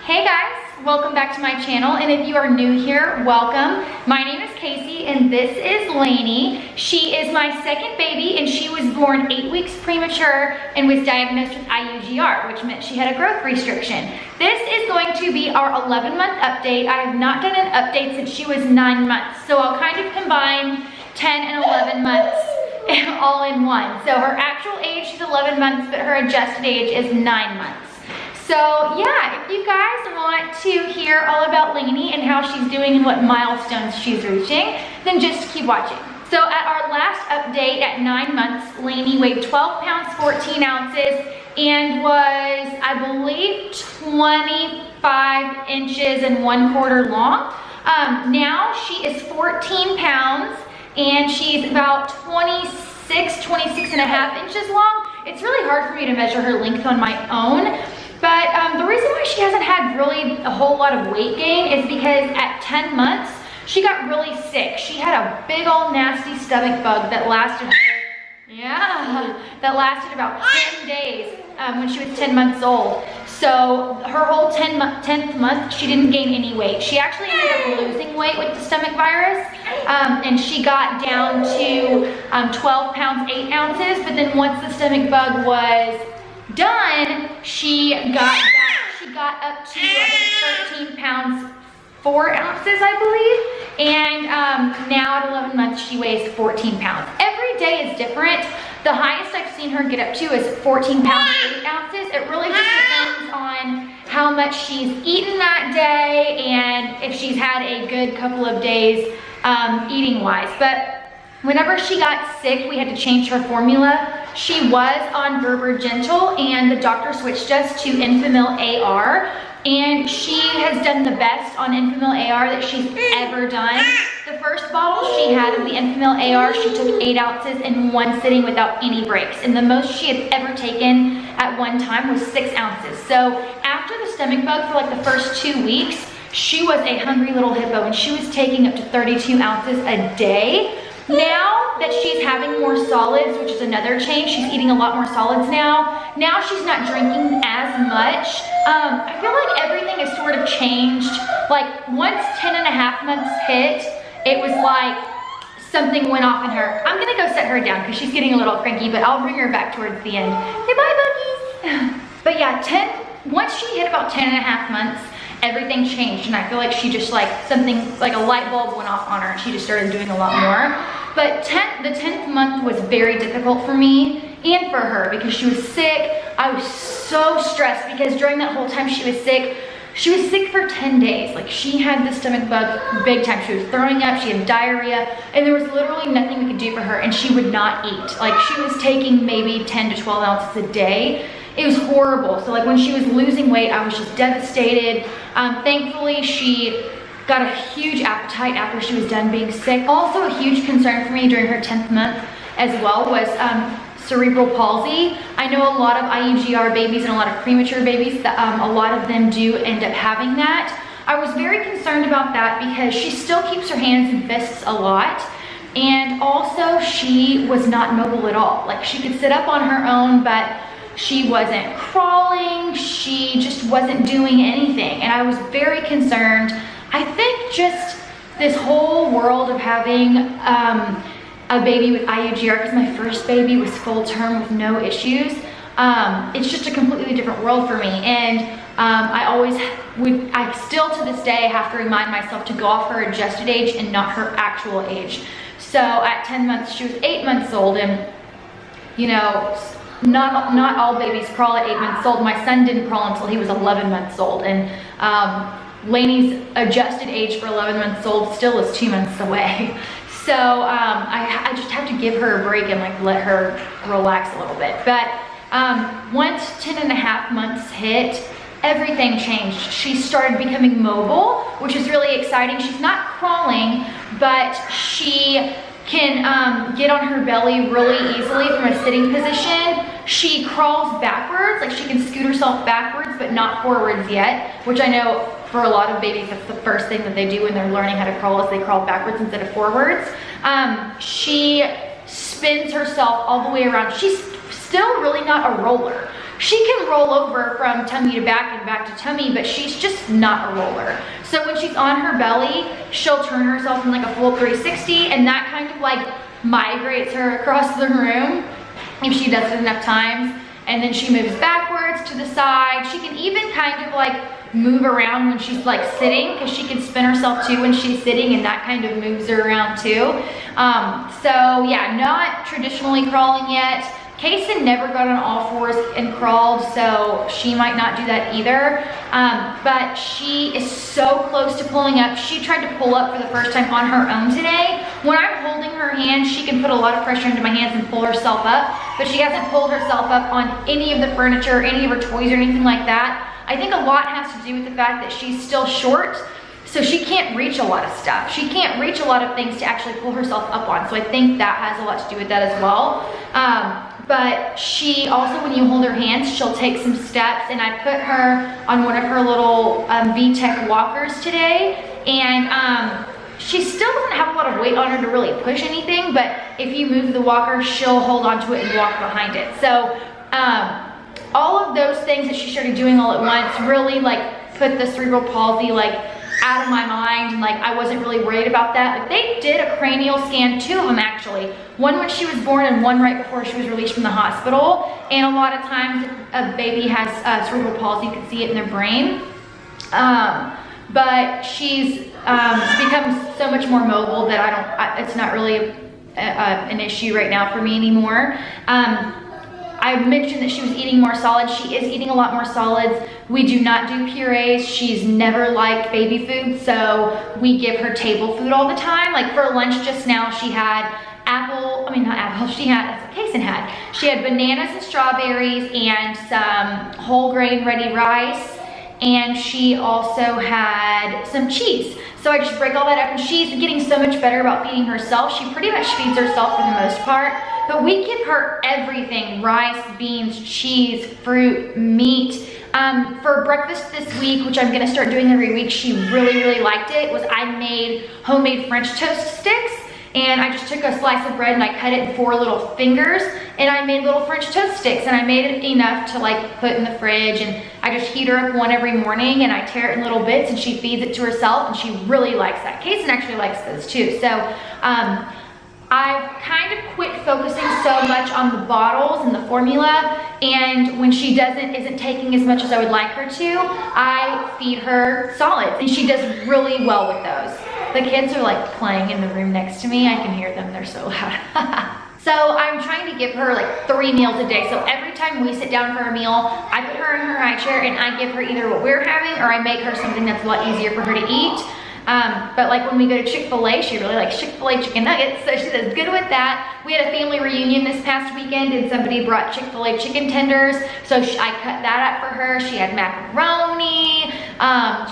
Hey guys, welcome back to my channel, and if you are new here, welcome. My name is Casey and this is Laney. She is my second baby and she was born 8 weeks premature and was diagnosed with Iugr, which meant she had a growth restriction. This is going to be our 11-month update. I have not done an update since she was 9 months, so I'll kind of combine 10 and 11 months all in one. So her actual age is 11 months, but her adjusted age is 9 months. So yeah, if you guys want to hear all about Laney and how she's doing and what milestones she's reaching, then just keep watching. So at our last update at 9 months, Laney weighed 12 pounds, 14 ounces, and was, I believe, 25 inches and 1/4 long. Now she is 14 pounds and she's about 26 and a half inches long. It's really hard for me to measure her length on my own. But the reason why she hasn't had really a whole lot of weight gain is because at 10 months, she got really sick. She had a big old nasty stomach bug that lasted about 10 days when she was 10 months old. So her whole 10th month, she didn't gain any weight. She actually ended up losing weight with the stomach virus, and she got down to 12 pounds, 8 ounces. But then once the stomach bug was done, she got up to, I think, 13 pounds 4 ounces, I believe, and now at 11 months she weighs 14 pounds. Every day is different. The highest I've seen her get up to is 14 pounds 8 ounces. It really just depends on how much she's eaten that day and if she's had a good couple of days eating wise. But whenever she got sick, we had to change her formula. She was on Gerber Gentle and the doctor switched us to Enfamil AR, and she has done the best on Enfamil AR that she's ever done. The first bottle she had of the Enfamil AR, she took 8 ounces in one sitting without any breaks, and the most she had ever taken at one time was 6 ounces. So after the stomach bug, for like the first 2 weeks, she was a hungry little hippo and she was taking up to 32 ounces a day. Now that she's having more solids, which is another change, she's eating a lot more solids now. Now she's not drinking as much. I feel like everything has sort of changed. Like once 10 and a half months hit, it was like something went off in her. I'm gonna go set her down because she's getting a little cranky, but I'll bring her back towards the end. Say bye, buggies. But yeah, once she hit about 10 and a half months, everything changed, and I feel like she just like something, like a light bulb went off on her and she just started doing a lot more. But the 10th month was very difficult for me and for her because she was sick. I was so stressed because during that whole time she was sick for 10 days. Like she had the stomach bug big time. She was throwing up, she had diarrhea, and there was literally nothing we could do for her, and she would not eat. Like she was taking maybe 10 to 12 ounces a day. It was horrible. So like when she was losing weight, I was just devastated. Thankfully, she got a huge appetite after she was done being sick. Also a huge concern for me during her 10th month as well was cerebral palsy. I know a lot of Iugr babies and a lot of premature babies, that a lot of them do end up having that. I was very concerned about that because she still keeps her hands and fists a lot. And also she was not mobile at all. Like she could sit up on her own, but she wasn't crawling, she just wasn't doing anything, and I was very concerned. I think just this whole world of having a baby with Iugr, because my first baby was full term with no issues, it's just a completely different world for me, and I still to this day have to remind myself to go off her adjusted age and not her actual age. So at 10 months, she was 8 months old, and you know, not all babies crawl at 8 months old. My son didn't crawl until he was 11 months old, and Laney's adjusted age for 11 months old still is 2 months away. So I just have to give her a break and like let her relax a little bit. But once 10 and a half months hit, everything changed. She started becoming mobile, which is really exciting. She's not crawling, but she can get on her belly really easily from a sitting position. She crawls backwards, like she can scoot herself backwards, but not forwards yet, which I know for a lot of babies, that's the first thing that they do when they're learning how to crawl is they crawl backwards instead of forwards. She spins herself all the way around. She's still really not a roller. She can roll over from tummy to back and back to tummy, but she's just not a roller. So when she's on her belly, she'll turn herself in like a full 360, and that kind of like migrates her across the room if she does it enough times. And then she moves backwards to the side. She can even kind of like move around when she's like sitting, because she can spin herself too when she's sitting, and that kind of moves her around too. So yeah, not traditionally crawling yet. Kaysen never got on all fours and crawled, so she might not do that either. But she is so close to pulling up. She tried to pull up for the first time on her own today. When I'm holding her hand, she can put a lot of pressure into my hands and pull herself up, but she hasn't pulled herself up on any of the furniture, any of her toys or anything like that. I think a lot has to do with the fact that she's still short, so she can't reach a lot of stuff. She can't reach a lot of things to actually pull herself up on, so I think that has a lot to do with that as well. But she also, when you hold her hands, she'll take some steps, and I put her on one of her little VTech walkers today, and she still doesn't have a lot of weight on her to really push anything, but if you move the walker, she'll hold onto it and walk behind it. So all of those things that she started doing all at once really like put the cerebral palsy like out of my mind, and like I wasn't really worried about that. But they did a cranial scan, 2 of them actually, one when she was born and one right before she was released from the hospital. And a lot of times if a baby has cerebral palsy, you can see it in their brain. But she's become so much more mobile that it's not really an issue right now for me anymore. I mentioned that she was eating more solids. She is eating a lot more solids. We do not do purees. She's never liked baby food, so we give her table food all the time. Like for lunch just now, she had she had bananas and strawberries and some whole grain ready rice, and she also had some cheese. So I just break all that up, and she's getting so much better about feeding herself. She pretty much feeds herself for the most part, but we give her everything: rice, beans, cheese, fruit, meat. For breakfast this week, which I'm gonna start doing every week, she really liked it, was I made homemade French toast sticks. And I just took a slice of bread and I cut it in 4 little fingers, and I made little French toast sticks, and I made it enough to like put in the fridge, and I just heat her up one every morning, and I tear it in little bits, and she feeds it to herself, and she really likes that. Kaysen actually likes those too. So I've kind of quit focusing so much on the bottles and the formula, and when she isn't taking as much as I would like her to, I feed her solids, and she does really well with those. The kids are like playing in the room next to me. I can hear them, they're so loud. So I'm trying to give her like 3 meals a day. So every time we sit down for a meal, I put her in her high chair and I give her either what we're having, or I make her something that's a lot easier for her to eat. But like when we go to Chick-fil-A, she really likes Chick-fil-A chicken nuggets, so she does good with that. We had a family reunion this past weekend, and somebody brought Chick-fil-A chicken tenders, so I cut that up for her. She had macaroni.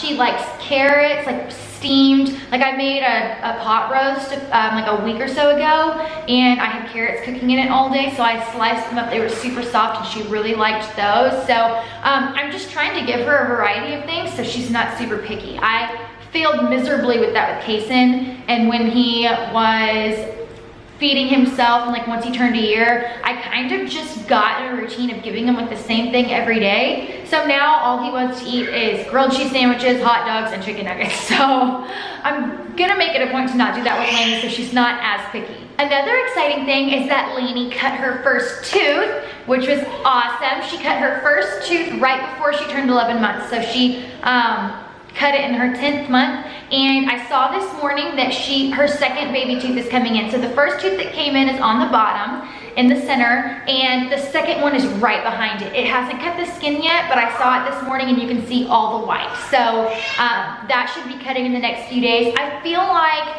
She likes carrots, like steamed. Like I made a pot roast like a week or so ago, and I had carrots cooking in it all day, so I sliced them up. They were super soft, and she really liked those. So I'm just trying to give her a variety of things so she's not super picky. I failed miserably with that with Kaysen, and when he was feeding himself, and like once he turned a year, I kind of just got in a routine of giving him like the same thing every day. So now all he wants to eat is grilled cheese sandwiches, hot dogs, and chicken nuggets. So I'm gonna make it a point to not do that with Laney, so she's not as picky. Another exciting thing is that Laney cut her first tooth, which was awesome. She cut her first tooth right before she turned 11 months. So she cut it in her 10th month, and I saw this morning that her second baby tooth is coming in. So the first tooth that came in is on the bottom in the center, and the second one is right behind it. It hasn't cut the skin yet, but I saw it this morning, and you can see all the white. So that should be cutting in the next few days. I feel like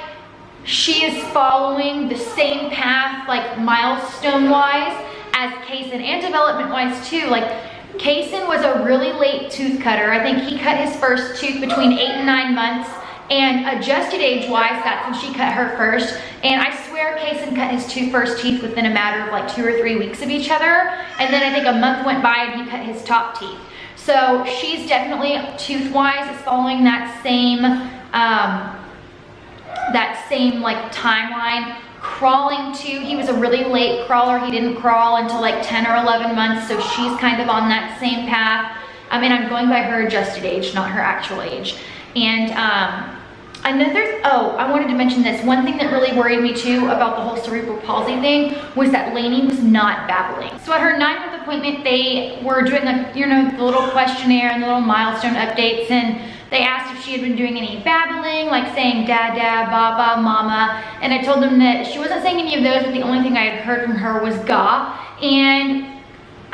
she is following the same path, like milestone wise, as Kaysen, and development wise too. Like Kaysen was a really late tooth cutter. I think he cut his first tooth between 8 and 9 months, and adjusted age-wise, that's when she cut her first. And I swear Kaysen cut his 2 first teeth within a matter of like 2 or 3 weeks of each other. And then I think a month went by and he cut his top teeth. So she's definitely, tooth-wise, is following that same like timeline. Crawling too, he was a really late crawler. He didn't crawl until like 10 or 11 months, so she's kind of on that same path. I mean, I'm going by her adjusted age, not her actual age. And I wanted to mention this. One thing that really worried me too about the whole cerebral palsy thing was that Laney was not babbling. So at her 9-month appointment, they were doing like, you know, the little questionnaire and the little milestone updates, and they asked if she had been doing any babbling, like saying dada, baba, mama, and I told them that she wasn't saying any of those, but the only thing I had heard from her was ga. And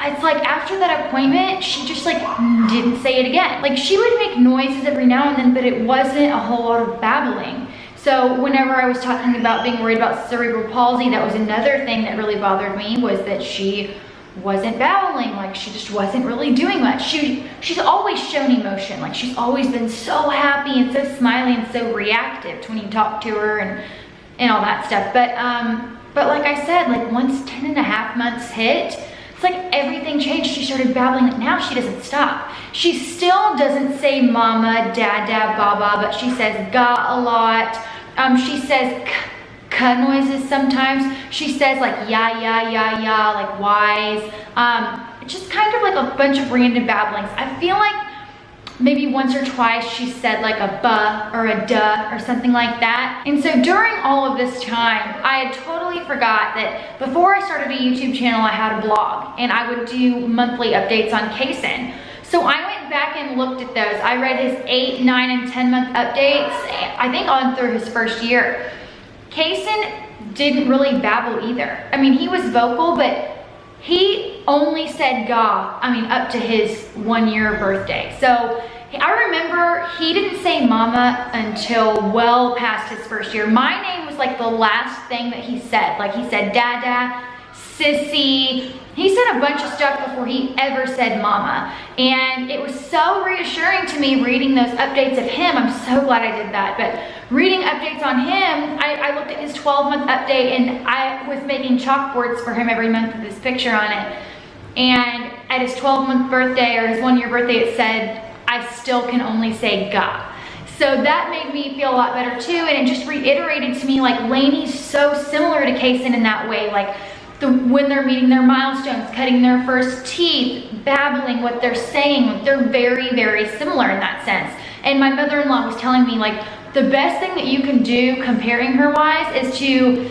it's like after that appointment, she just like didn't say it again. Like she would make noises every now and then, but it wasn't a whole lot of babbling. So whenever I was talking about being worried about cerebral palsy, that was another thing that really bothered me, was that she wasn't babbling. Like she just wasn't really doing much. She's always shown emotion. Like she's always been so happy and so smiley and so reactive to when you talk to her and all that stuff. But like I said, like once 10.5 months hit, it's like everything changed. She started babbling. Like now she doesn't stop. She still doesn't say mama, dada, baba, but she says ga a lot. She says k noises sometimes. She says like ya, like wise. Just kind of like a bunch of random babblings. I feel like maybe once or twice she said like a buh or a duh or something like that. And so during all of this time, I had totally forgot that before I started a YouTube channel, I had a blog and I would do monthly updates on Kaysen. So I went back and looked at those. I read his 8, 9, and 10-month updates, I think on through his first year. Kaysen didn't really babble either. I mean, he was vocal, but he only said ga, I mean, up to his 1-year birthday. So I remember he didn't say mama until well past his first year. My name was like the last thing that he said. Like he said dada, sissy. He said a bunch of stuff before he ever said mama. And it was so reassuring to me reading those updates of him. I'm so glad I did that. But reading updates on him, I looked at his 12-month update and I was making chalkboards for him every month with this picture on it. And at his 12-month birthday or his 1-year birthday, it said, I still can only say ga. So that made me feel a lot better too. And it just reiterated to me like Laney's so similar to Kaysen in that way. Like when they're meeting their milestones, cutting their first teeth, babbling what they're saying, they're very, very similar in that sense. And my mother-in-law was telling me like the best thing that you can do comparing her wise is to,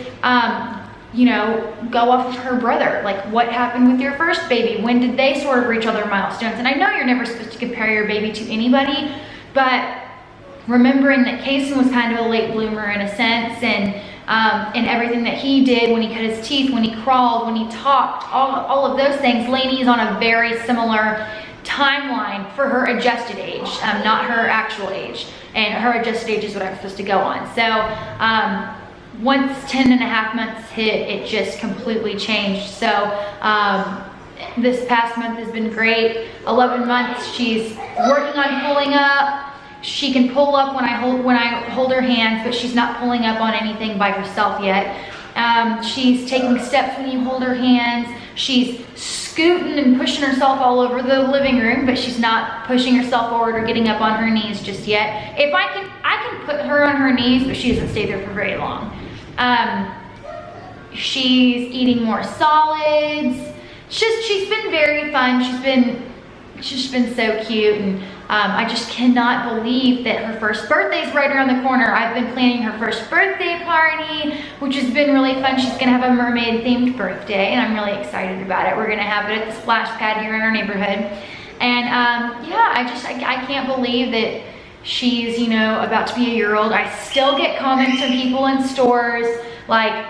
you know, go off of her brother. Like what happened with your first baby? When did they sort of reach all their milestones? And I know you're never supposed to compare your baby to anybody, but remembering that Kaysen was kind of a late bloomer in a sense, and everything that he did when he cut his teeth, when he crawled, when he talked, all of those things, Laney's on a very similar timeline for her adjusted age, not her actual age. And her adjusted age is what I'm supposed to go on. So once 10.5 months hit, it just completely changed. So this past month has been great. 11 months, she's working on pulling up. She can pull up when I hold her hands, but she's not pulling up on anything by herself yet. She's taking steps when you hold her hands. She's scooting and pushing herself all over the living room, but she's not pushing herself forward or getting up on her knees just yet. If I can put her on her knees, but she doesn't stay there for very long. She's eating more solids. She's been very fun. She's just been so cute, and I just cannot believe that her first birthday is right around the corner. I've been planning her first birthday party, which has been really fun. She's gonna have a mermaid themed birthday, and I'm really excited about it. We're gonna have it at the splash pad here in our neighborhood. And yeah, I can't believe that she's, you know, about to be a year old. I still get comments from people in stores like,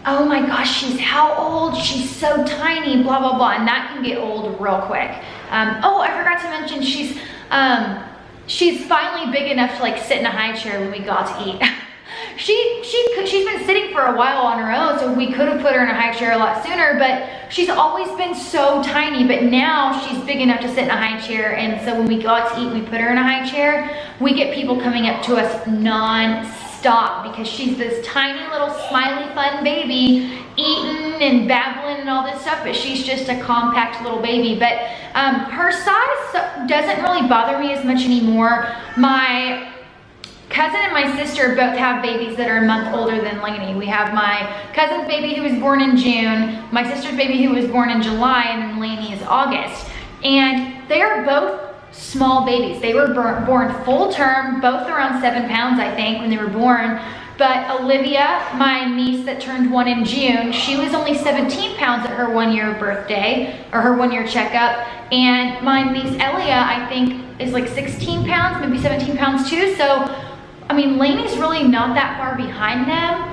oh my gosh, she's how old? She's so tiny, blah, blah, blah. And that can get old real quick. Oh, I forgot to mention she's finally big enough to like sit in a high chair when we go out to eat. She's been sitting for a while on her own, so we could have put her in a high chair a lot sooner, but she's always been so tiny, but now she's big enough to sit in a high chair. And so when we go out to eat and we put her in a high chair, we get people coming up to us non-stop because she's this tiny little smiley fun baby eating and babbling and all this stuff, but she's just a compact little baby. But her size doesn't really bother me as much anymore. My cousin and my sister both have babies that are a month older than Laney. We have my cousin's baby who was born in June, my sister's baby who was born in July, and then Laney is August. And they are both small babies. They were born full term, both around 7 pounds, I think, when they were born. But Olivia, my niece that turned 1 in June, she was only 17 pounds at her 1 year birthday, or her 1 year checkup. And my niece Elia, I think, is like 16 pounds, maybe 17 pounds too. So, I mean, Laney's really not that far behind them,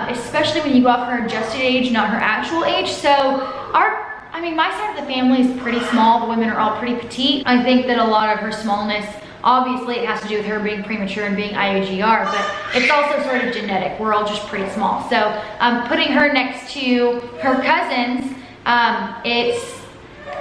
especially when you go off her adjusted age, not her actual age. So I mean, my side of the family is pretty small. The women are all pretty petite. I think that a lot of her smallness, obviously it has to do with her being premature and being Iugr, but it's also sort of genetic. We're all just pretty small. So putting her next to her cousins,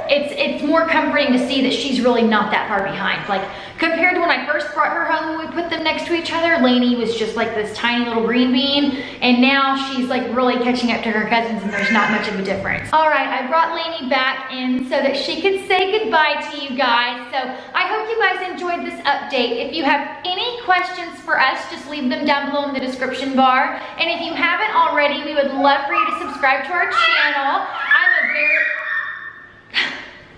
it's more comforting to see that she's really not that far behind. Like, compared to when I first brought her home and we put them next to each other, Laney was just like this tiny little green bean, and now she's like really catching up to her cousins, and there's not much of a difference. All right, I brought Laney back in so that she could say goodbye to you guys. So I hope you guys enjoyed this update. If you have any questions for us, just leave them down below in the description bar. And if you haven't already, we would love for you to subscribe to our channel.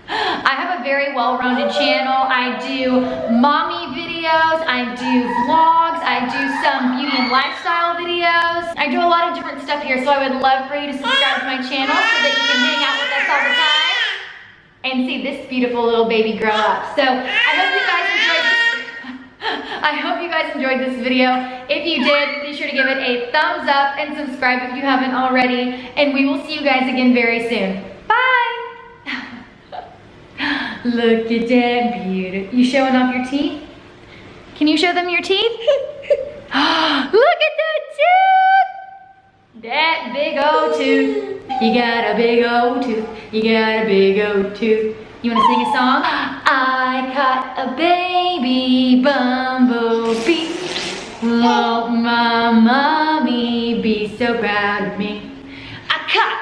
I have a very well-rounded channel. I do mommy videos, I do vlogs, I do some beauty and lifestyle videos. I do a lot of different stuff here, so I would love for you to subscribe to my channel so that you can hang out with us all the time and see this beautiful little baby grow up. So I hope you guys enjoyed this video. If you did, be sure to give it a thumbs up and subscribe if you haven't already. And we will see you guys again very soon. Bye! Look at that beauty. You showing off your teeth? Can you show them your teeth? Look at that tooth! That big old tooth. You got a big old tooth. You got a big old tooth. You wanna sing a song? I caught a baby bumblebee. Won't my mommy be so proud of me? I caught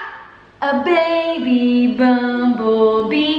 a baby bumblebee.